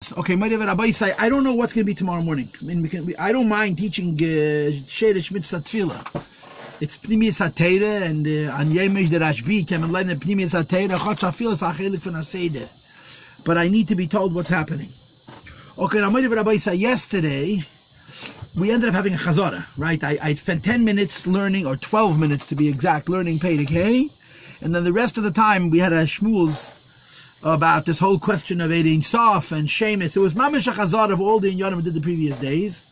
Okay, I don't know what's going to be tomorrow morning. I mean, I don't mind teaching Shoresh Mitzvas Hatefilla. It's Mitzvas Hatefilla, and on Yemish the Rashbi came and learn Mitzvas Hatefilla. Chotz Hafilas from Seder. But I need to be told what's happening. Okay, yesterday we ended up having a chazara, right? I spent 10 minutes learning, or 12 minutes to be exact, learning perek Hey, and then the rest of the time we had a shmooze about this whole question of Eidin Sof and Shemus. It was mamish a chazar of all the inyanim we did the previous days.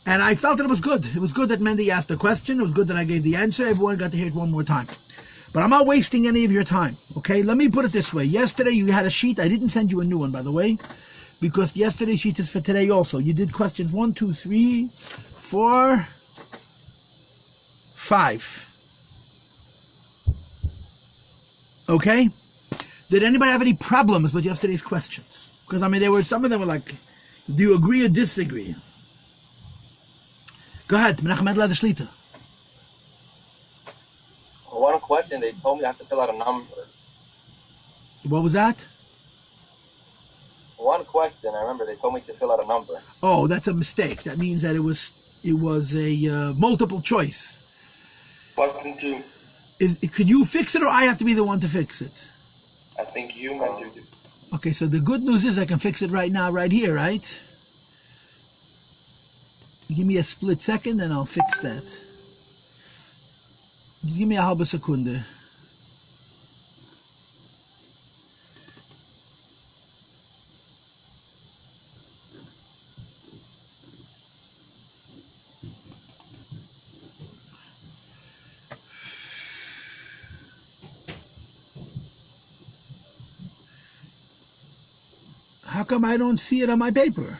And I felt that it was good. It was good that Mendy asked the question. It was good that I gave the answer. Everyone got to hear it one more time. But I'm not wasting any of your time, okay? Let me put it this way. Yesterday you had a sheet. I didn't send you a new one, by the way, because yesterday's sheet is for today also. You did questions 1, 2, 3, 4, 5. Okay? Did anybody have any problems with yesterday's questions? Because, I mean, some of them were like, do you agree or disagree? Go ahead, Menachem Edler Shlita. One question, they told me I have to fill out a number. What was that? One question, I remember they told me to fill out a number. Oh, that's a mistake. That means that it was a multiple choice. Question 2. Could you fix it, or I have to be the one to fix it? I think you meant to do. Okay, so the good news is I can fix it right now, right here, right? Give me a split second and I'll fix that. Just give me a halbe Sekunde. How come I don't see it on my paper?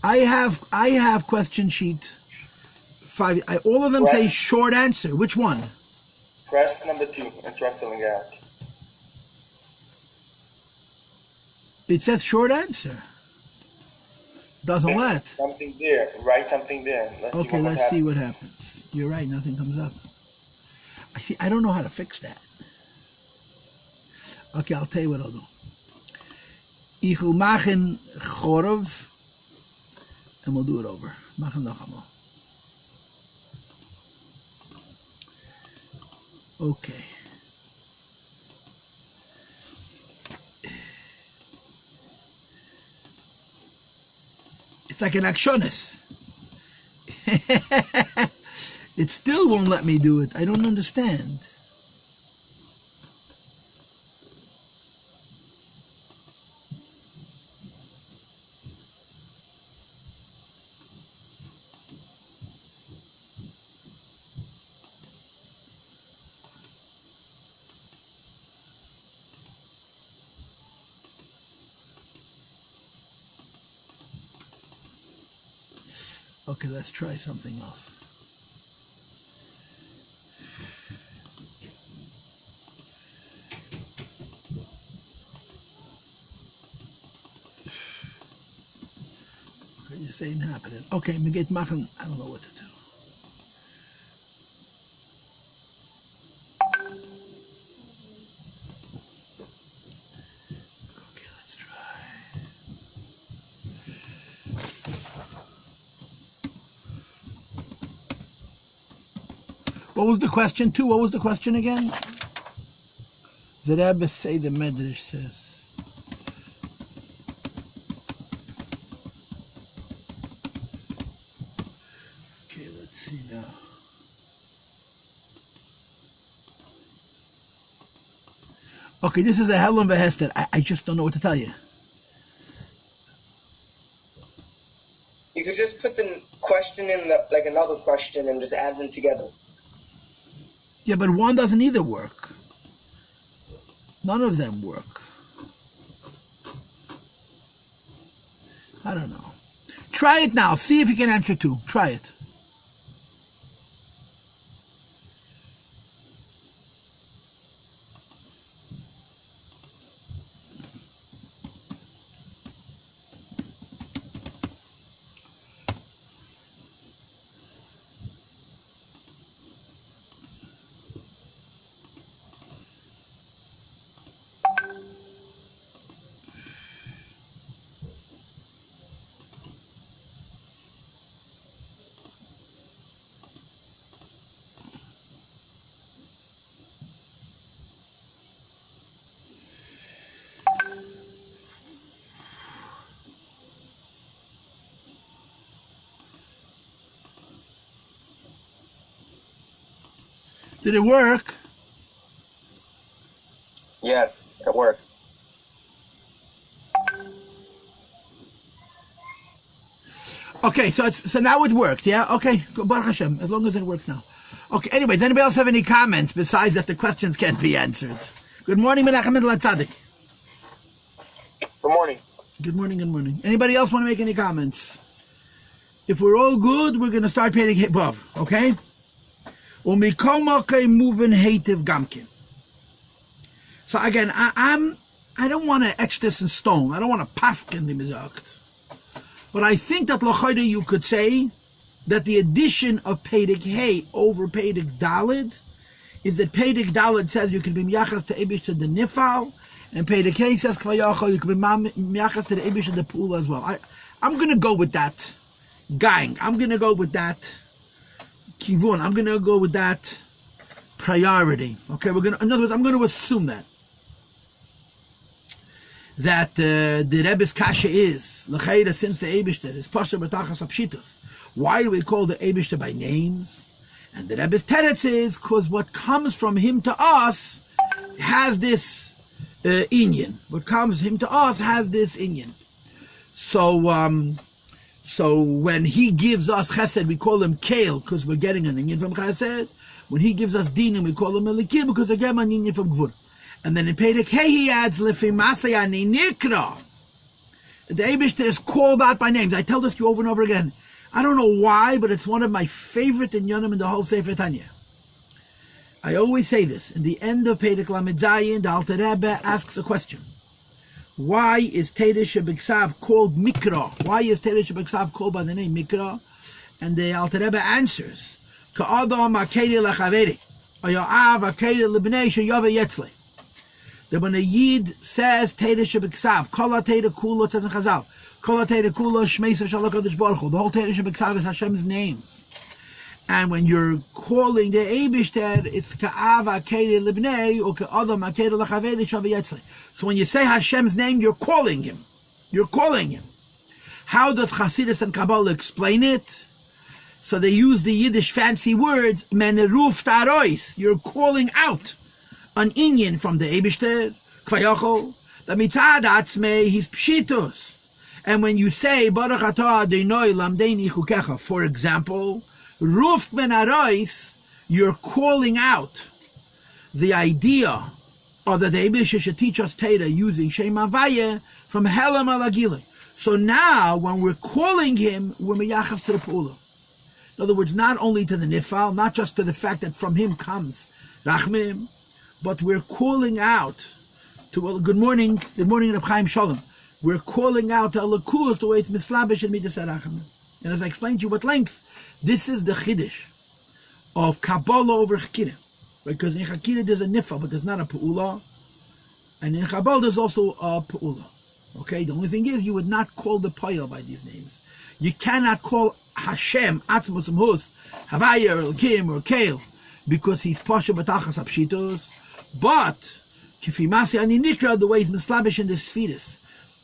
I have question sheet 5. All of them say short answer. Which one? Press number 2 and try filling out. It says short answer. Doesn't let. Something there. Write something there. Okay, let's see what happens. You're right, nothing comes up. I don't know how to fix that. Okay, I'll tell you what I'll do. Ich will machen chorov, and we'll do it over. Machen noch einmal. Okay. It's like an actionis. It still won't let me do it. I don't understand. Okay, let's try something else. Okay, this ain't happening. Okay, we get machen. I don't know what to do. Okay, let's try. What was the question too? What was the question again? The Rebbe say the Medrash says. Okay, let's see now. Okay, this is a hell of a hester. I just don't know what to tell you. You could just put the question in like another question and just add them together. Yeah, but one doesn't either work. None of them work. I don't know. Try it now. See if you can answer 2. Try it. Did it work? Yes, it worked. Okay, so now it worked, yeah? Okay, Baruch Hashem, as long as it works now. Okay, anyway, does anybody else have any comments besides that the questions can't be answered? Good morning, Menachem Mendel Tzadik. Good morning. Good morning. Anybody else want to make any comments? If we're all good, we're going to start Perek Vav, okay? Umikol Malkei Movin Hativ Gamkin. So again, I don't want to etch this in stone. I don't want to paskin the mizakt. But I think that L'chayda you could say that the addition of Perek Hey over Perek Daled is that Perek Daled says you can be miyachas to Eibush to the Nifal, and Perek Hey says Kvayachal you can be miyachas to the Eibush to the Pool as well. I'm going to go with that gang. I'm going to go with that kivun. I'm going to go with that priority. Okay, in other words, I'm going to assume that the Rebbe's kasha is l'chayda since the Eibishter is pasha b'tachas apshitos. Why do we call the Eibishter by names? And the Rebbe's teretz is because what comes from him to us has this inyan. What comes him to us has this inyan. So when he gives us chesed, we call him kale because we're getting an inyan from chesed. When he gives us dinim, we call him elikim because we're getting an inyan from gvur. And then in Perek Hey he adds Lefi Masayani Nikra. The Eibishter is called out by names. I tell this to you over and over again. I don't know why, but it's one of my favorite inyanim in the whole Sefer Tanya. I always say this. In the end of Perek Lamed Zayin, the Alter Rebbe asks a question. Why is Teireh Shebiksav called Mikra? Why is Teireh Shebiksav called by the name Mikra? And the Alter Rebbe answers, Ka'adam Akedi Lechaveri, Oyo'av Akedi Lebnei Sheyove Yetzli. That when a Yid says Teireh Shebiksav, Kol HaTeireh Kulo, it says in Chazal, Kol HaTeireh Kulo, Shmeisav Shalom Kadosh Baruch Hu. The whole Teireh Shebiksav is Hashem's names. And when you're calling the Eibishter, it's Ka'av HaKeireh Libnei, or Ka'adam HaKeireh L'Chaveri Shaveh Yetzli. So when you say Hashem's name, you're calling him. You're calling him. How does Chassidus and Kabbalah explain it? So they use the Yiddish fancy words, Meneruf Tarois. You're calling out an inyan from the Eibishter, Kvayachol, the mitzad atzmei, he's pshitus. And when you say, Baruch atah Adonai lamdeini chukecha, for example, Ruft ben Arois, you're calling out the idea of that the Eibishter should teach us Torah using Shem Havaya from Helam Alagile. So now, when we're calling him, we're miyachas to the Pula. In other words, not only to the Nifal, not just to the fact that from him comes Rachmim, but we're calling out to, well, good morning Reb Chaim Shalom. We're calling out to Alakus the way it's mislabish and midas harachamim. And as I explained to you at length, this is the chiddush of Kabbalah over Chakira. Because in Chakira there's a nifa, but there's not a pu'ula. And in Kabbalah there's also a pu'ula. Okay, the only thing is you would not call the Payal by these names. You cannot call Hashem, Atzmos Hus, Havaya, or Kim, or Kale, because he's Pasha Batachas Apshitos. But Kifimasi Ani Nikra, the way he's mislabish in the Sfiris,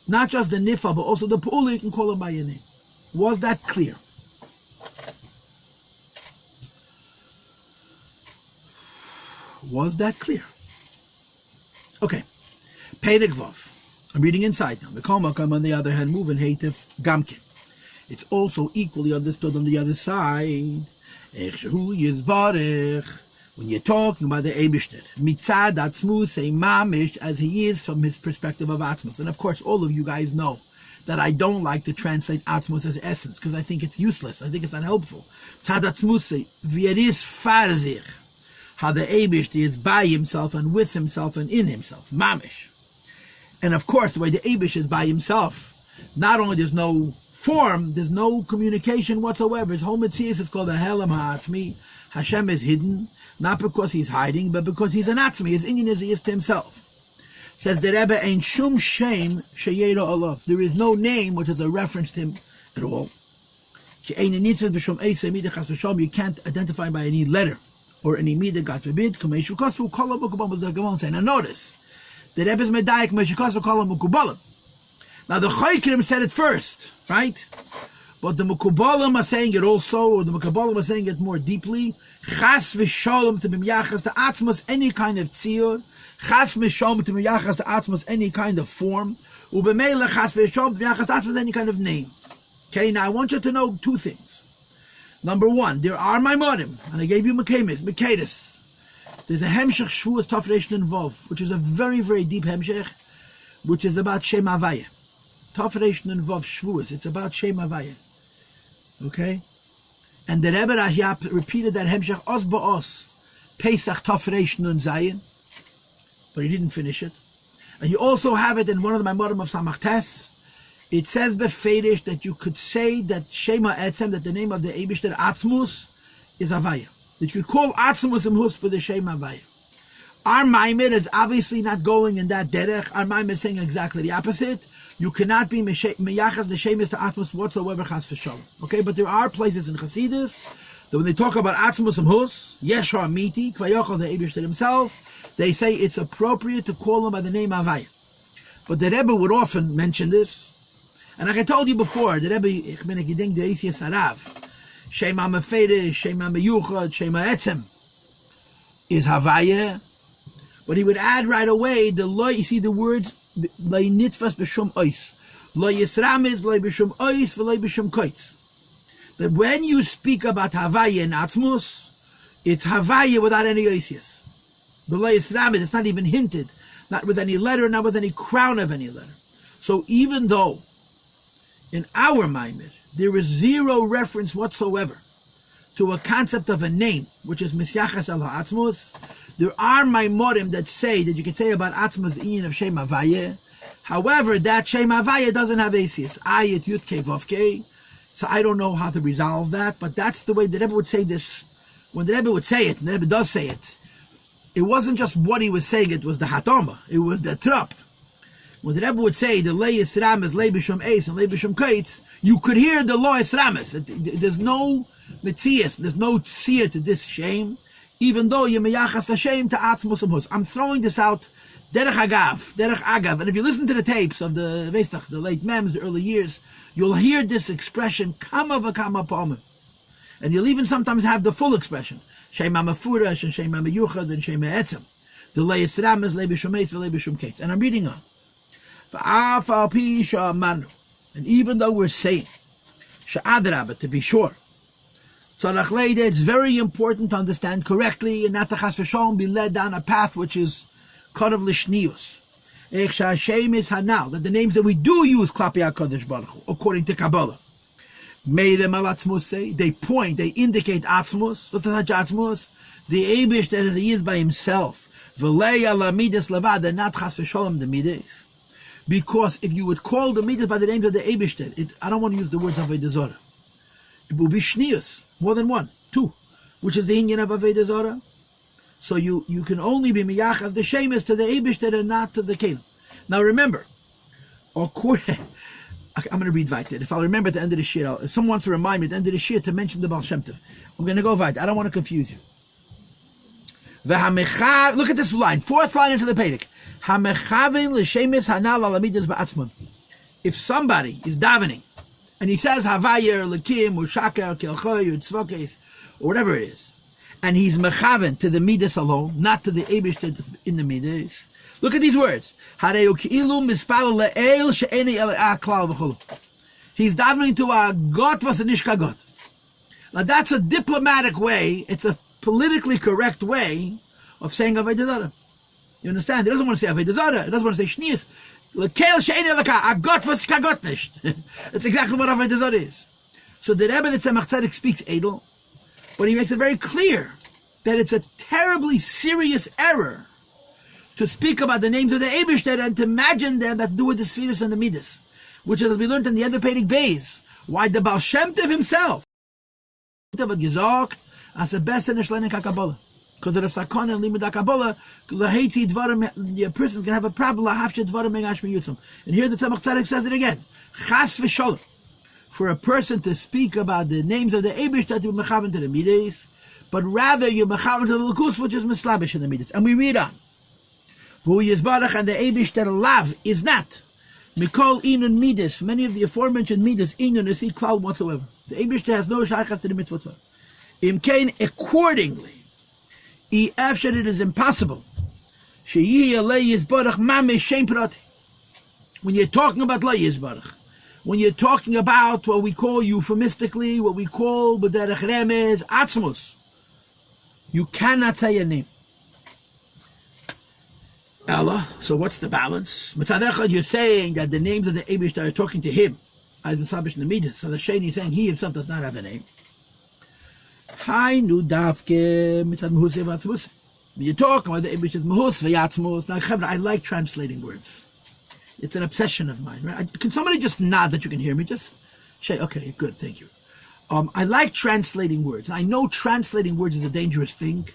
not just the Nifa, but also the Pu'ula, you can call him by your name. Was that clear? Was that clear? Okay. Perek Vav. I'm reading inside now. Mekomakam, on the other hand, moving Hatif Gamkin. It's also equally understood on the other side. Echshahu Yizbarech. When you're talking about the Eibishter, Mitzad Atzmus, say Mamish, as he is from his perspective of Atzmus. And of course, all of you guys know that I don't like to translate Atzmus as essence, because I think it's useless. I think it's unhelpful. Tzad Atzmus, say, V'yeris Farzich, how the Eibishter is by himself and with himself and in himself. Mamish. And of course, the way the Eibush is by himself, not only there's no form, there's no communication whatsoever. His whole Metzius is called a Helam Ha'atzmi. Hashem is hidden, not because he's hiding, but because he's an Atzmi. His Indian is he is to himself. Says the Rebbe, Ein Shum Shem Sheyera Olav. There is no name which is a reference to him at all. You can't identify by any letter or any midah, God forbid. Now notice, the Rebbe's medayik meshikasu kol mukubalim. Now the Chaykirim said it first, right? But the Mekubalim are saying it also, or the Mekubalim are saying it more deeply. Chas v'sholom to b'miyachas to atzmas any kind of tziyur. Chas v'sholom to b'miyachas to atzmas any kind of form. U'b'meila chas v'sholom to b'miyachas to atzmas any kind of name. Okay, now I want you to know two things. Number one, there are Maimorim, and I gave you Mekadis. There's a Hemshech Shvuas Tafresh involved, which is a very, very deep Hemshech, which is about Shem Havaya. Tafresh involved Shvuas. It's about Shem Havaya. Okay? And the Rebbe Rahyap repeated that Hemshech Os Ba'os, Pesach Tafresh Nun Zayin, but he didn't finish it. And you also have it in one of the Maimorim of Samach Tes. It says beferish that you could say that Shema Etzem, that the name of the Eibishter Atzmus is Havaya. That you could call Atzmus Imhus with the Shema Havaya. Our Maimer is obviously not going in that derech. Our Maimer is saying exactly the opposite. You cannot be Meyachas the Shema to Atzmus whatsoever, Chas v'Shalom. Okay, but there are places in Chassidus that when they talk about Atzmus Imhus, Yeshar Miti, Kvayachal the Eibishter himself, they say it's appropriate to call him by the name Havaya. But the Rebbe would often mention this. And like I told you before, the Rebbe, ich bin gedenk der Isias Harav, Shema Meferish, Shema Meyuchad, Shema Etzem, is Havaya. But he would add right away the lo, you see the words, lo nitfas b'shum ois, lo yisramiz, lo b'shum ois, lo b'shum koitz. That when you speak about Havaya in Atzmus, it's Havaya without any oisias. The lo yisramiz, it's not even hinted, not with any letter, not with any crown of any letter. So even though in our Maimer, there is zero reference whatsoever to a concept of a name, which is Misyachas al Ha'atzmus. There are Maimorim that say that you can say about Atzmus the union of Shem Havaya. However, that Shem Havaya doesn't have Asias. Ayat Yud Kei Vav Kei. So I don't know how to resolve that, but that's the way the Rebbe would say this. When the Rebbe would say it, and the Rebbe does say it, it wasn't just what he was saying, it was the Hatoma, it was the Trop. When the Rebbe would say the Lei Yisrames, Lei B'Shum Eis, and Lei B'Shum Kaitz, you could hear the Lo Yisrames. There's no Metzias, there's no Tziyah to this shame, even though you Meyachas Hashem to Atzmus Amhus. I'm throwing this out, Derech Agav, and if you listen to the tapes of the Veistach, the late Mems, the early years, you'll hear this expression, Kama V'Kama Palmim. And you'll even sometimes have the full expression, Shema Mefurash, and Shema Meyuchad, and Shema Etzem. The Lei Yisrames, Lei B'Shum Eis, and Lei B'Shum Kaitz. And I'm reading on. And even though we're saying, to be sure, it's very important to understand correctly and not to chas v'sholom be led down a path which is cut of lishnius. That the names that we do use klapi HaKadosh Baruch Hu, according to Kabbalah, they point, they indicate atzmus. What's the atzmus? The Eibush that he is by himself. V'lei ala midas levad, not chas v'sholom the midas. Because if you would call the midas by the names of the Eibishter, I don't want to use the words of Avodah Zarah. It will be shnius, more than one, two, which is the inyan of Avodah Zarah. So you can only be miyachas the shemus to the Eibishter and not to the Kelim. Now remember, I'm going to read weiter. If I'll remember at the end of the shir, if someone wants to remind me at the end of the shir to mention the Baal Shem Tov, I'm going to go weiter. I don't want to confuse you. Look at this line, fourth line into the perek. If somebody is davening and he says Havaya or Lakim or Shaka or Kelchoy or Tzvokes or whatever it is, and he's mechaven to the midas alone, not to the Eibush in the midas, look at these words. He's davening to a got was a nishka got. Now that's a diplomatic way, it's a politically correct way of saying Avodah Zarah. You understand? He doesn't want to say Avodah Zarah. He doesn't want to say Shnius. That's exactly what Avodah Zarah is. So the Rebbe, the Tzemach Tzedek, speaks Edel, but he makes it very clear that it's a terribly serious error to speak about the names of the Eibishter and to imagine them that do with the Sfiras and the Midas, which is, as we learned in the end of Perek Beis, why the Baal Shem Tov himself had gesagt, as a best in the Shlenik HaKabbalah. Because of the Sakon and Limud HaKabbalah, the person's going to have a problem. And here the Tzemach Tzedek says it again. Chas v'sholem. For a person to speak about the names of the Eibush that you mechaven to the Midas, but rather you mechaven to the Lukus, which is mislabish in the Midas. And we read on. Who Yisbarach and the Eibush that love is not. Mikol inun midas. Many of the aforementioned midas, inun is he cloud whatsoever. The Eibishter has no shaychas to the mitzvah whatsoever. Imkain accordingly, after it is impossible. Sheyi alei yizbarach mamish shem prati. When you're talking about lo yizbarach, when you're talking about what we call euphemistically, what we call b'derech remez atzmus, you cannot say a name. Ella, so what's the balance? Mitzad echad, you're saying that the names of the Eibishter are talking to him, as Misabish Namidah. So the Sheni is saying he himself does not have a name. Hainu davke mitzad mehus v'atzmus. When you're talking about the Eibishter mehus v'atzmus, now Chevra, I like translating words. It's an obsession of mine, right? Can somebody just nod that you can hear me? Just say, okay, good, thank you. I like translating words. I know translating words is a dangerous thing.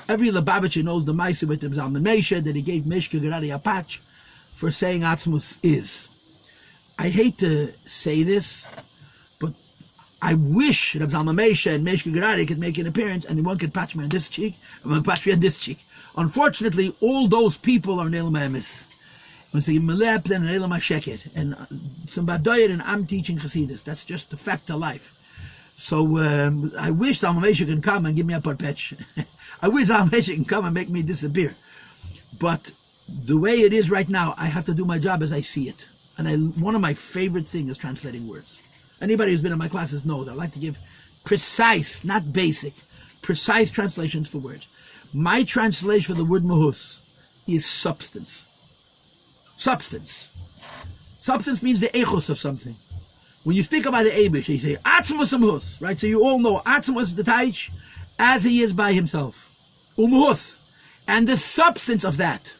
Every Lubavitcher knows the Maisa with the Zalman Mesha that he gave Meshka Gerari a patch for saying Atzmus is. I hate to say this, but I wish Reb Zalman Mesha and Meshka Gerari could make an appearance and one could patch me on this cheek and one could patch me on this cheek. Unfortunately, all those people are Neil Me'emis. And some Badoyer, and I'm teaching Hasidus. That's just the fact of life. So I wish Zalman Mesha can come and give me a parpetch. I wish Zalman Mesha can come and make me disappear. But the way it is right now, I have to do my job as I see it. And one of my favorite things is translating words. Anybody who's been in my classes knows I like to give precise, not basic, precise translations for words. My translation for the word mahus is substance. Substance. Substance means the echos of something. When you speak about the Eibush, you say Atzmus Umhus, right? So you all know Atzmus is the Taich as he is by himself. Umhus. And the substance of that.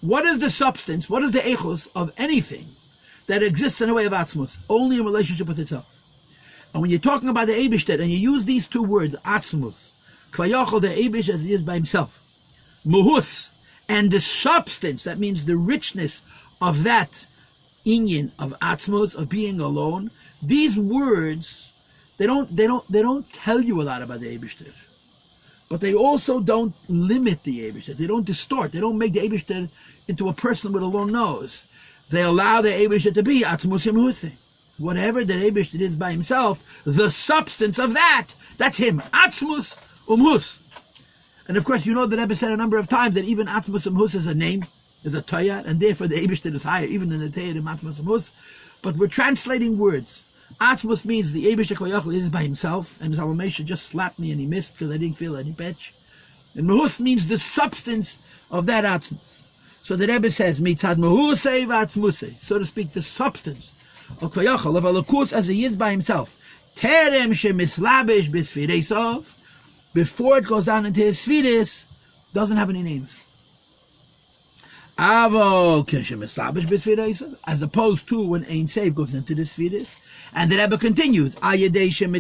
What is the substance? What is the echos of anything that exists in a way of Atzmus? Only in relationship with itself. And when you're talking about the Eibush and you use these two words, Atzmus, Klayachol, the Eibush as he is by himself. Muhus. And the substance, that means the richness of that inyan of atzmos, of being alone. These words, they don't tell you a lot about the Eibishter, but they also don't limit the Eibishter. They don't distort. They don't make the Eibishter into a person with a long nose. They allow the Eibishter to be atzmos yemhuse. Whatever the Eibishter is by himself, the substance of that, that's him. Atzmos umhus. And of course, you know the Rebbe said a number of times that even atzmos umhus is a name, is a toyat, and therefore the Eibishter is higher, even than the Teirim Atzmos Umhus. But we're translating words. Atzmos means the Eibishter Koyachal is by himself, and Zalman Mesha just slapped me and he missed because I didn't feel any patch. And Mahus means the substance of that Atzmos. So the Rebbe says, Mitzad Mahusei v'Atzmusei, so to speak, the substance of Koyachal, of Alakus as he is by himself. Terem shemislabish b'sfiresov, before it goes down into his sfiris, doesn't have any names. As opposed to when Ein Seif goes into the Sfiris. And the Rebbe continues, the Eibishter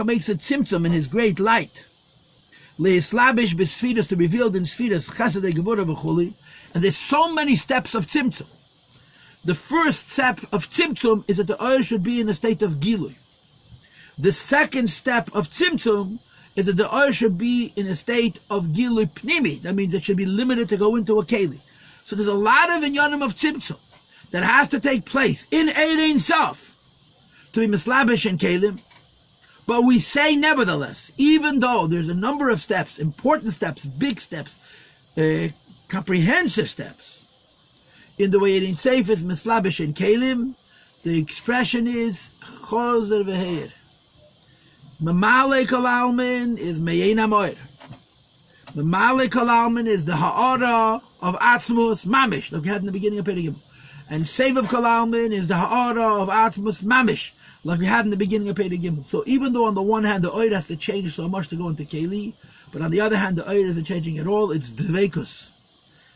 makes a tzimtzum in his great light. To be revealed in Sfiris, and there's so many steps of tzimtzum. The first step of tzimtzum is that the oil should be in a state of gilui. The second step of tzimtzum is that the oil should be in a state of gilui pnimi. That means it should be limited to go into a keli. So there's a lot of inyanim of tzimtzum that has to take place in Ein Sof to be mislabish and kelim. But we say nevertheless, even though there's a number of steps, important steps, big steps, comprehensive steps, in the way Ein Sof is mislabish and kelim, the expression is chozer v'heir. Mamale kol almin is meyein hamoir. Mamale kol almin is the ha'ara of atzmos mamish, like we had in the beginning of perek. And Sevav kol almin is the ha'ara of atzmos mamish, like we had in the beginning of perek. So even though on the one hand the oil has to change so much to go into keli, but on the other hand the oil isn't changing at all, it's dveikus,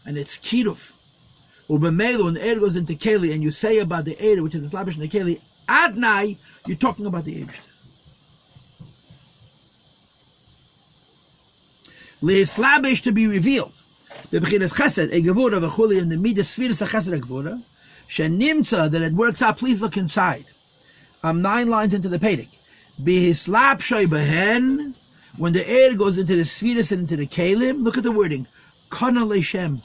and it's kiruv. Ubemelu, when the air goes into keli, and you say about the air which is mislabish in the keli, adnai, you're talking about the Eibishter. Leislabish, to be revealed. The bechinas chesed, a gevura v'chuli, in the midas sfiris a chesed a gevura, shenimtza, that it works out, please look inside. 9 lines into the perek. Bihislap shoy behen, when the air goes into the sfiris and into the kelim, look at the wording. Kana Leshem.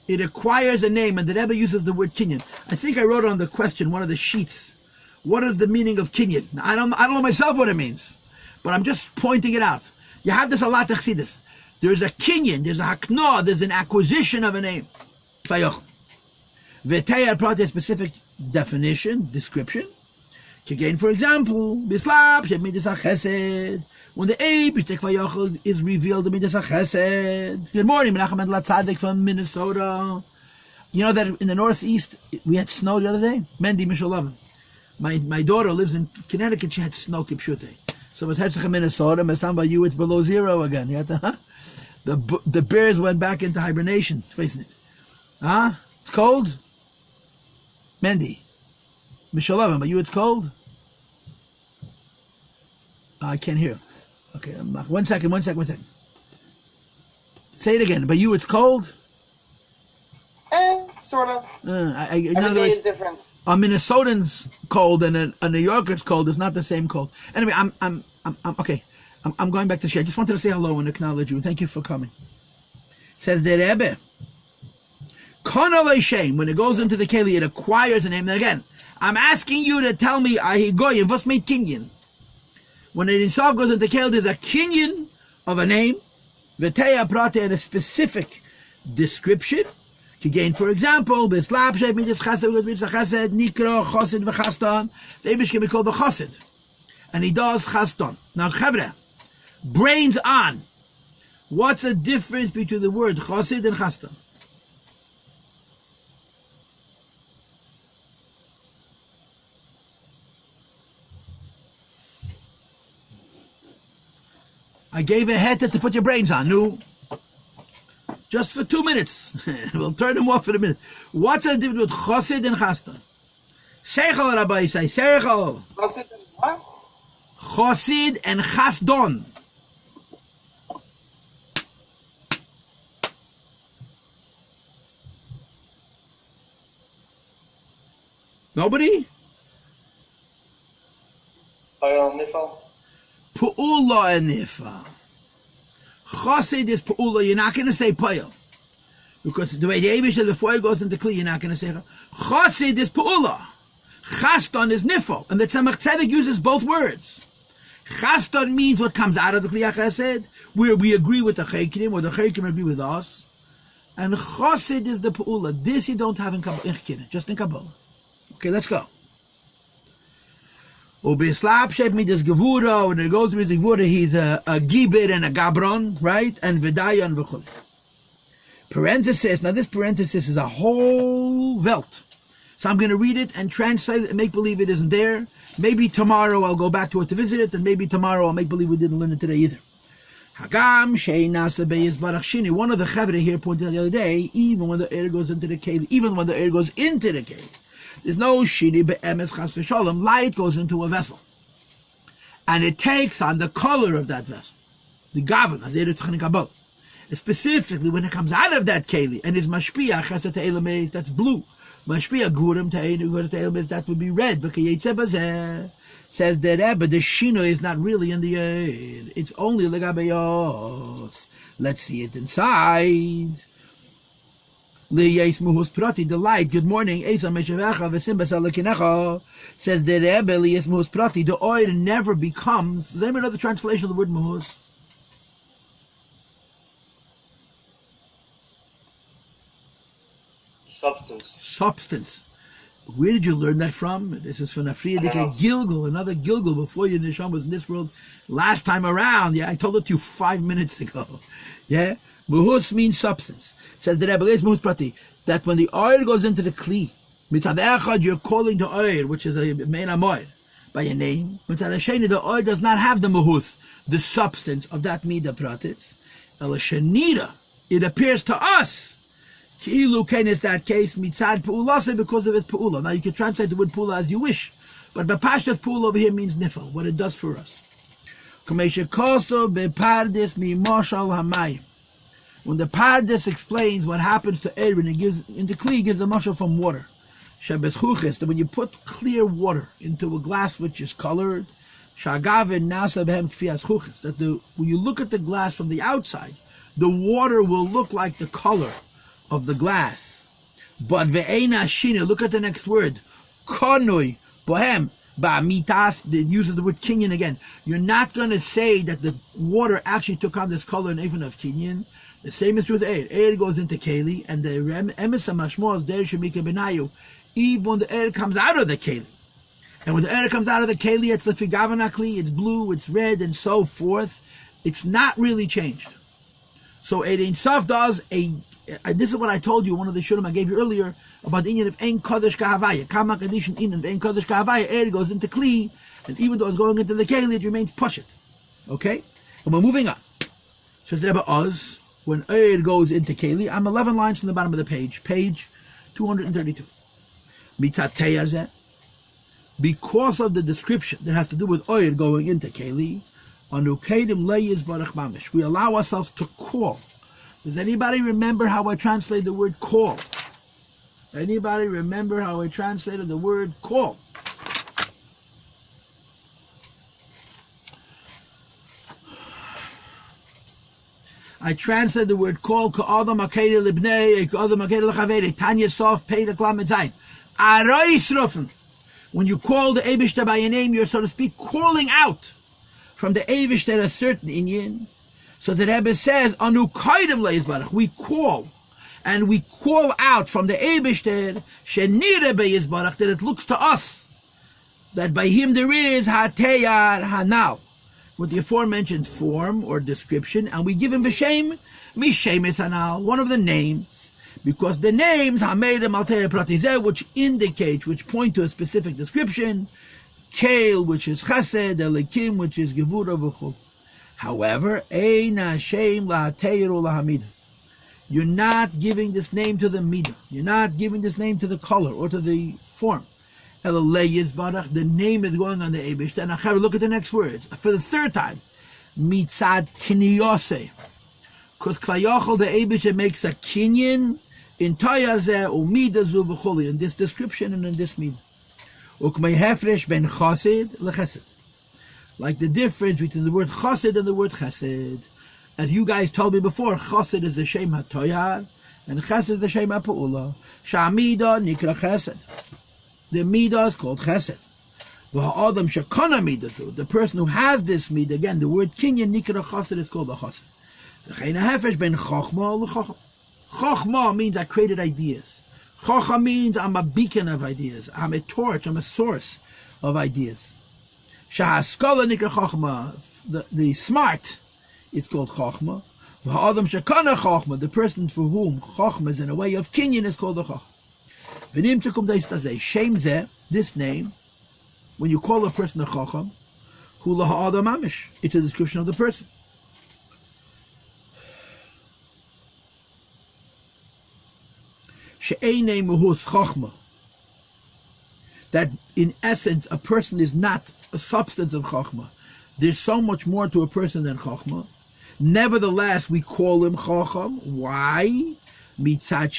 It acquires a name, and the Rebbe uses the word kinyan. I think I wrote on the question, one of the sheets, what is the meaning of kinyan? I don't know myself what it means, but I'm just pointing it out. You have this a lot of chassidus. There's a kinyan, there's a hakna, there's an acquisition of a name. V'teyar brought a specific definition, description. Again, for example, bislap midas chesed. When the Eibishter Kvayachol is revealed, the midas chesed. Good morning, Menachem and Latzadik from Minnesota. You know that in the Northeast we had snow the other day. Mendy Mishalavim. My daughter lives in Connecticut. She had snow kipshute. So it's Herzach Minnesota. By you, it's below zero again. You have to, The bears went back into hibernation. Facing it. It's cold. Mendy. Mishalavim, but you it's cold? I can't hear. Okay, one second. Say it again. But you it's cold? Sort of. In Every other day words, is different. a Minnesotan's cold and a New Yorker's cold is not the same cold. Anyway, I'm okay. I'm going back to share. I just wanted to say hello and acknowledge you. Thank you for coming. Says the Rebbe, when it goes into the keli, it acquires a name. And again, I'm asking you to tell me, Ahigoyim, what's made kinyan? When it itself goes into keli, there's a kinyan of a name, v'teya prate, and a specific description. Again, for example, bislap shei midas chesed, nikro, chosid, v'chaston. The Eibush can be called the chosid. And he does chaston. Now, chavre, brains on. What's the difference between the word chosid and chaston? I gave a head to put your brains on. No. Just for 2 minutes. We'll turn them off in a minute. What's the difference with chosid and chaston? Seichel, Rabbi, say, Seichel. Chosid and what? Chosid and chasdon. Nobody? Pu'ula and nifa. Chosid is pu'ula. You're not going to say payel. Because the way the Eibush before it goes into kli, you're not going to say chosid is pu'ula. Chaston is nifal. And the Tzemach Tzedek uses both words. Chaston means what comes out of the kli chesed, where we agree with the chaykim, or the chaykim agree with us. And chosid is the pu'ula. This you don't have in Kabbalah, just in Kabbalah. Okay, let's go. Ubislap shep midas gevura, when it goes to midas gevura, he's a gibir and a gabron, right? And vidaya and v'chul. Parenthesis, now this parenthesis is a whole welt. So I'm going to read it and translate it and make believe it isn't there. Maybe tomorrow I'll go back to it to visit it, and maybe tomorrow I'll make believe we didn't learn it today either. Hagam shei nasa beis barach shini. One of the chavre here pointed out the other day, even when the air goes into the cave, there's no shini be'emes chas v'sholem. Light goes into a vessel, and it takes on the color of that vessel, the gavin, as Eretz Chanin Kabbalah. Specifically, when it comes out of that keli and is mashpia chesed te'elamez, that's blue. Mashpia gurim te'elamez, that would be red. V'kayetze bazeh, says the Rebbe, the shino is not really in the air. It's only legabayos. Let's see it inside. The light. Good morning. Says the Rebbe, the oil never becomes. Is there another translation of the word muhus? Substance. Where did you learn that from? This is from Afriyadike Gilgul, another Gilgul before your neshama was in this world last time around. Yeah, I told it to you 5 minutes ago. Yeah, muhus means substance. Says the Rebbe, muhus prati, that when the oil goes into the kli, mitzad echad you're calling the oil, which is a main amoy, by a name. Mitzad hasheni, the oil does not have the muhus, the substance of that midah pratis. El shenida, it appears to us. Ki'ilu ken is that case mitzad pu'ulase, because of its pu'ula. Now you can translate the word pu'ula as you wish, but b'pashtas pu'ula over here means nifel, what it does for us. Kamesha koso bepardis mi moshal hamayim. When the Pardes explains what happens to Aaron, it gives into Kli, gives a mashal from water. Shebes chuches, that when you put clear water into a glass which is colored, shagavin nasa behem kfias chuches, that when you look at the glass from the outside, the water will look like the color of the glass. But ve'ena shina, look at the next word. Konoi, bohem, ba'mitas, it uses the word kinyan again. You're not going to say that the water actually took on this color and even of kinyan. The same is true with air. Air goes into keli, and the emesa mashmos der shemika benayu. Even when the air comes out of the keli. And when the air comes out of the keli, it's lefigavanakli, it's blue, it's red, and so forth. It's not really changed. So Ein Sof does this is what I told you, one of the shurim I gave you earlier, about the inyan of Ein Kodesh Kahavaya. Kama Kadishin in of Ein Kodesh Kahavaya, air goes into Kli, and even though it's going into the keli, it remains Pashit. Okay? And we're moving on. Says the Rebbe Oz, when air goes into keli, I'm 11 lines from the bottom of the page 232. Mitzatei Arzeh. Because of the description that has to do with oil going into keli, we allow ourselves to call. Does anybody remember how I translate the word call? Anybody remember how I translated the word call? I translated the word call ka'adam akeda libnei, ka'adam akeda l'chaveri, Tanya Sof, Pei l'klam etzayin. Arois rufen. When you call the Eibishter by your name, you're, so to speak, calling out from the Eibishter a certain inyan. So the Rebbe says, Anu kaidem le'yizbarach, we call, and we call out from the Eibishter, shenire be'yizbarach, that it looks to us, that by him there is hateyar hanal, with the aforementioned form or description, and we give him b'shem, mishemes hanal, one of the names. Because the names Hamedim Alter Pratizeh, which indicate, which point to a specific description, Kael, which is Chesed, Elikim, which is Gevura v'chol. However, Ein Hashem la'ateiru la'hamid. You're not giving this name to the midah. You're not giving this name to the color or to the form. The name is going on the Eibush. And I look at the next words for the third time. Mitzad Kiniyose. Because Kvayachol the Eibush makes a kinyan in Tayazeh Umida Zu v'choli, in this description and in this midah. Ukmei hefresh ben Chassid lechesed. Like the difference between the word Chassid and the word Chesed. As you guys told me before, Chassid is the Shem HaToyar, and Chesed is the Shem HaPa'ula. Sha'amida nikra Chesed. The midah is called Chesed. V'ha'adam shekana midah, the person who has this midah, again, the word kinyan nikra Chassid is called a Chassid. V'chein ha'hefesh ben Chochma l'Chochma. Chochma means I created ideas. Chochma means I'm a beacon of ideas. I'm a torch. I'm a source of ideas. Shahaskala nikra Chochma. The smart is called Chochma. V'ha'adam shekana Chochma. The person for whom Chochma is in a way of kinyan is called a Chochma. V'nim tukum deistazeh. Shem zeh, this name, when you call a person a Chocham, hu laha'adam mamish. It's a description of the person. That in essence a person is not a substance of Chochmah. There's so much more to a person than Chochmah. Nevertheless, we call him Chocham. Why? Because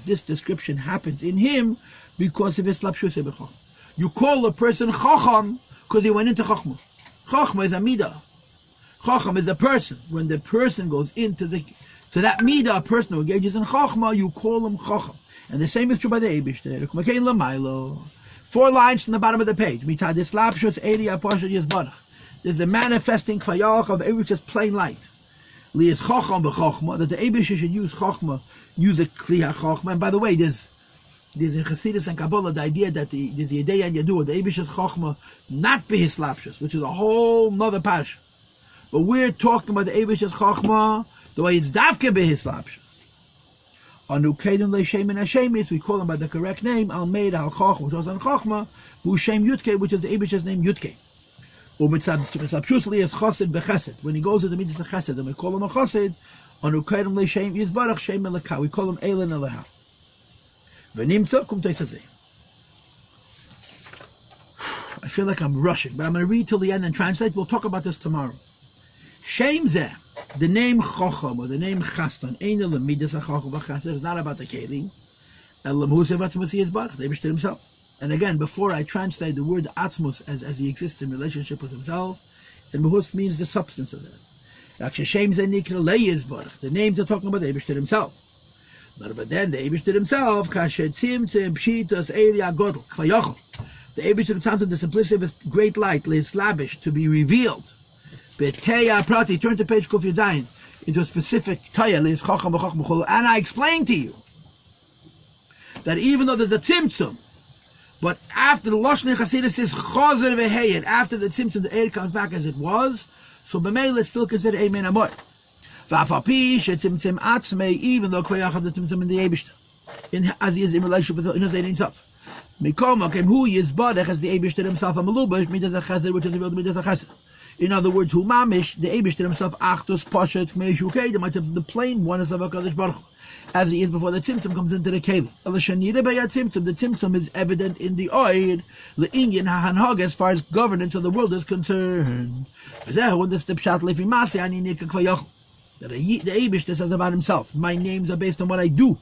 this description happens in him because of his lapshus b'Chochmah. You call a person Chocham because he went into Chochmah. Chochmah is a midah. Chocham is a person. When the person goes into to that midah, a person who engages in Chochmah, you call him Chocham. And the same is true by the Eibishter. 4 lines from the bottom of the page. There's a manifesting kvayach of Eibishter's plain light. That the Eibishter should use Chochmah, use the Kli HaChochmah. And by the way, there's in Chassidus and Kabbalah the idea that there's the Yedei and Yadua, the Eibishter's Chochmah, not be his slapshus, which is a whole nother parsha. But we're talking about the Eibishter's Chochmah, the way it's Davke be his slapshus. Anu Kedem Le'Shem and Hashemis, we call him by the correct name, Almeida Al-Chochmah, which was on Chochmah, Vu Shem Yutke, which is the Eibishter's name Yutke. When he goes into the mitzvah chesed, and we call him a chesed, anu kaidem le'shem yizbarach shem elaka. We call him Eilen Eleha. V'nimtza kum teisazeh. I feel like I'm rushing, but I'm going to read till the end and translate. We'll talk about this tomorrow. Shem zeh, the name Chocham or the name Chaston, ein elamidas ha'chocham v'chesed, is not about the kelim. Elam husev atzmasi yizbarach. The Eibishter himself. And again, before I translate the word Atzmus as he exists in relationship with himself, and Mahus means the substance of that. The names are talking about the Eibishter himself. But then the Eibishter himself, the Eibishter comes the simplicity of his great light, slavish, to be revealed. Turn to page Kuf Yudayin, into a specific Taya, and I explained to you that even though there's a Tzimtzum, but after the Lashon Chasidus is Chazer v'Heyed, after the Tzimtzum, the Eid comes back as it was, so b'mei let's still consider Amen Amoy. V'afapi shetzimtzim atzmei, even though Koyachad the Tzimtzum in the Eibishter, as he is in relationship with his Eid himself. Mikoma came who Yizbadech as the Eibishter himself, Amalubash Midas HaChesed, which is revealed Midas HaChesed. In other words, who mamish the Eibishter himself Achtos Poshet Meishukei, the plain one is of HaKadosh Baruch Hu, as he is before the Tzimtzum comes into the Keli. The Tzimtzum is evident in the Oid, the Inyan HaHanhag, as far as governance of the world is concerned. When the Stipshat Lefi Masi Ani Nika Kvayachol, that the Eibishter says about himself, my names are based on what I do.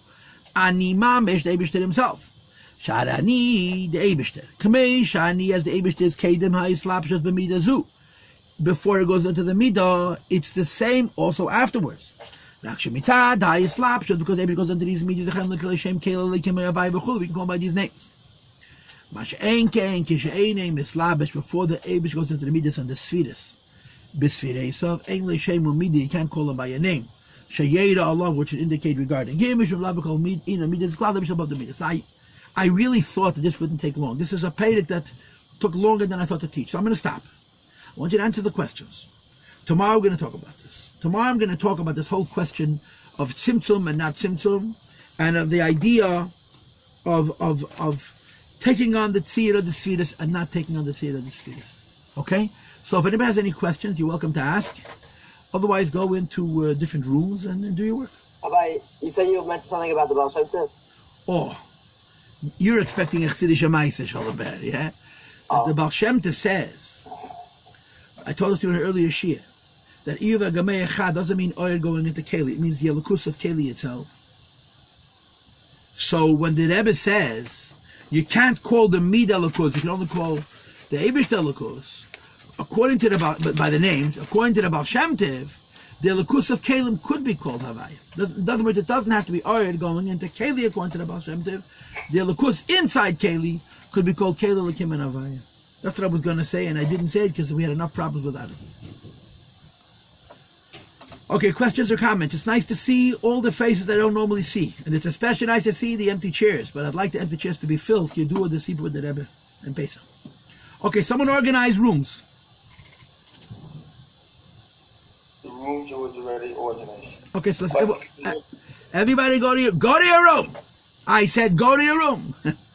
Ani mamish the Eibishter himself. Sharani the Eibishter. Kamei Shani as the Eibishter is Kedem HaYislapshas B'midazu. Before it goes into the midah, it's the same also afterwards. Because Eibishter goes into these midah, we can call by these names. Before the Eibishter goes into the midah and the sfiras. Bisfiresav, English Shem midah, you can't call them by a name. Shayeda Allah, which should indicate regarding. I really thought that this wouldn't take long. This is a perek that took longer than I thought to teach. So I'm going to stop. I want you to answer the questions. Tomorrow we're going to talk about this. Tomorrow I'm going to talk about this whole question of tzimtzum and not tzimtzum, and of the idea of taking on the tzir of the sfiras and not taking on the tzir of the sfiras. Okay? So if anybody has any questions, you're welcome to ask. Otherwise, go into different rooms and do your work. Rabbi, you said you mentioned something about the Baal Shem Tov. Oh, you're expecting a Chassidish Amaisa, Shalom, yeah? Oh. The Baal Shem Tov says, I told us during an earlier shir, that Iyuv Gamei Echad doesn't mean oil going into Keli. It means the Elokus of Keli itself. So when the Rebbe says, you can't call the Mid Elokus, you can only call the Eibish Elokus, according to by the names, according to the Baal Shem Tov, the Elokus of Kelim could be called Havaya. In other words, it doesn't have to be oil going into Keli according to the Baal Shem Tov. The Elokus inside Keli could be called Keli Lakim and Havaya. That's what I was going to say, and I didn't say it because we had enough problems without it. Okay, questions or comments? It's nice to see all the faces that I don't normally see, and it's especially nice to see the empty chairs, but I'd like the empty chairs to be filled. You do the Sipur with the Rebbe and Pesach. Okay, someone organize rooms. The rooms are already organized. Okay, so let's go. Everybody go to your room. I said go to your room.